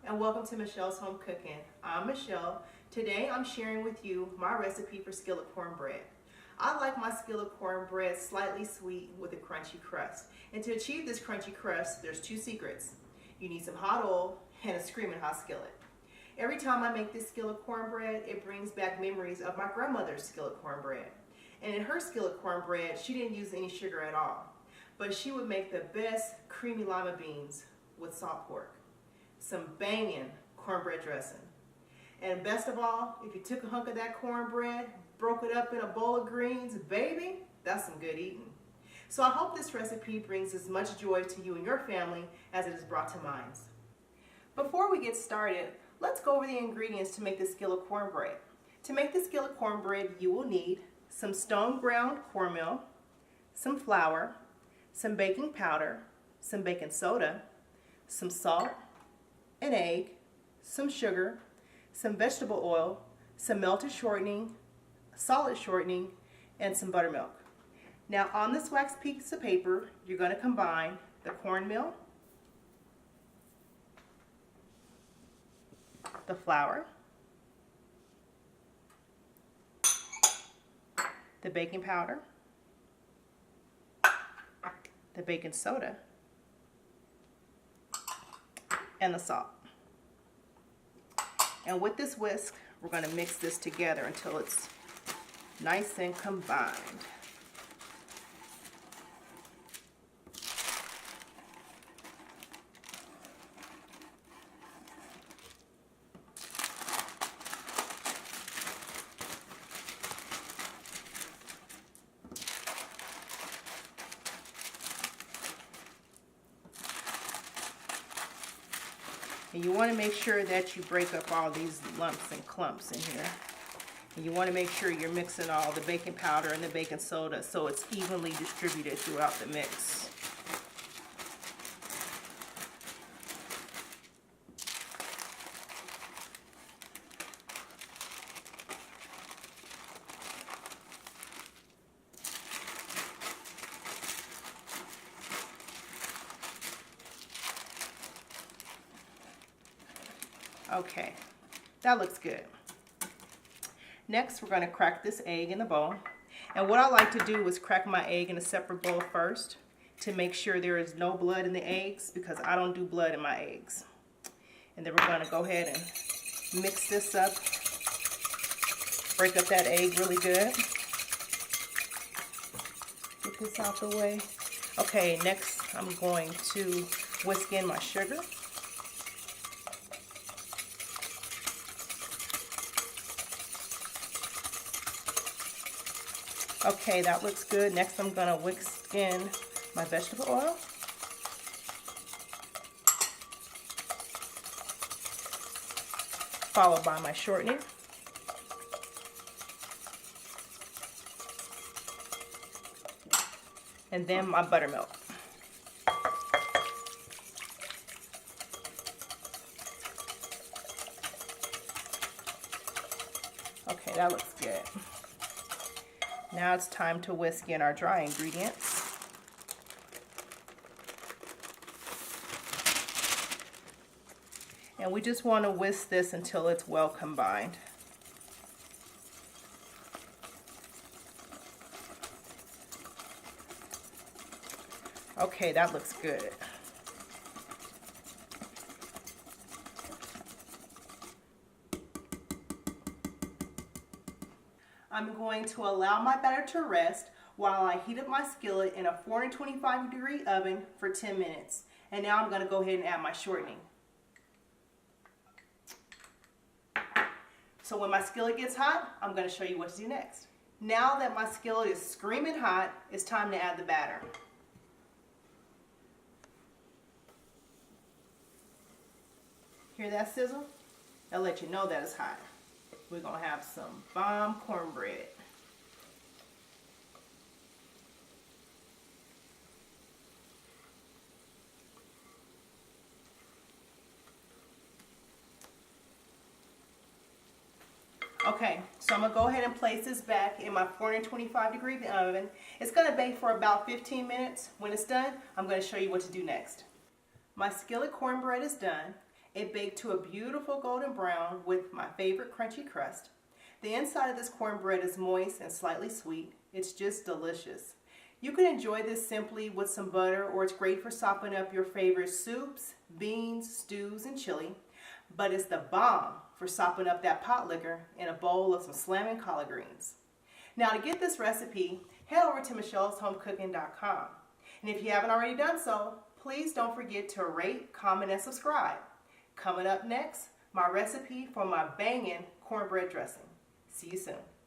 and welcome to Michelle's Home Cooking. I'm Michelle. Today I'm sharing with you my recipe for skillet cornbread. I like my skillet cornbread slightly sweet with a crunchy crust. And to achieve this crunchy crust, there's two secrets. You need some hot oil and a screaming hot skillet. Every time I make this skillet cornbread, it brings back memories of my grandmother's skillet cornbread. And in her skillet cornbread, she didn't use any sugar at all. But she would make the best creamy lima beans with salt pork, some banging cornbread dressing. And best of all, if you took a hunk of that cornbread, broke it up in a bowl of greens, baby, that's some good eating. So I hope this recipe brings as much joy to you and your family as it has brought to mine. Before we get started, let's go over the ingredients to make the skillet cornbread. To make the skillet cornbread, you will need some stone ground cornmeal, some flour, some baking powder, some baking soda, some salt, an egg, some sugar, some vegetable oil, some melted shortening, solid shortening, and some buttermilk. Now on this wax piece of paper, you're going to combine the cornmeal, the flour, the baking powder, the baking soda, and the salt. And with this whisk, we're going to mix this together until it's nice and combined. And you want to make sure that you break up all these lumps and clumps in here. And you want to make sure you're mixing all the baking powder and the baking soda so it's evenly distributed throughout the mix. Okay, that looks good. Next, we're going to crack this egg in the bowl. And what I like to do is crack my egg in a separate bowl first to make sure there is no blood in the eggs, because I don't do blood in my eggs. And then we're going to go ahead and mix this up. Break up that egg really good. Get this out the way. Okay, next I'm going to whisk in my sugar. Okay, that looks good. Next I'm going to whisk in my vegetable oil. Followed by my shortening. And then my buttermilk. Okay, that looks good. Now it's time to whisk in our dry ingredients. And we just want to whisk this until it's well combined. Okay, that looks good. I'm going to allow my batter to rest while I heat up my skillet in a 425-degree oven for 10 minutes. And now I'm going to go ahead and add my shortening. So when my skillet gets hot, I'm going to show you what to do next. Now that my skillet is screaming hot, it's time to add the batter. Hear that sizzle? That'll let you know that it's hot. We're going to have some bomb cornbread. Okay, so I'm going to go ahead and place this back in my 425-degree oven. It's going to bake for about 15 minutes. When it's done, I'm going to show you what to do next. My skillet cornbread is done, It baked to a beautiful golden brown with my favorite crunchy crust. The inside of this cornbread is moist and slightly sweet. It's just delicious. You can enjoy this simply with some butter, or it's great for sopping up your favorite soups, beans, stews, and chili. But it's the bomb for sopping up that pot liquor in a bowl of some slamming collard greens. Now, to get this recipe, head over to michelleshomecooking.com. And if you haven't already done so, please don't forget to rate, comment, and subscribe. Coming up next, my recipe for my banging cornbread dressing. See you soon.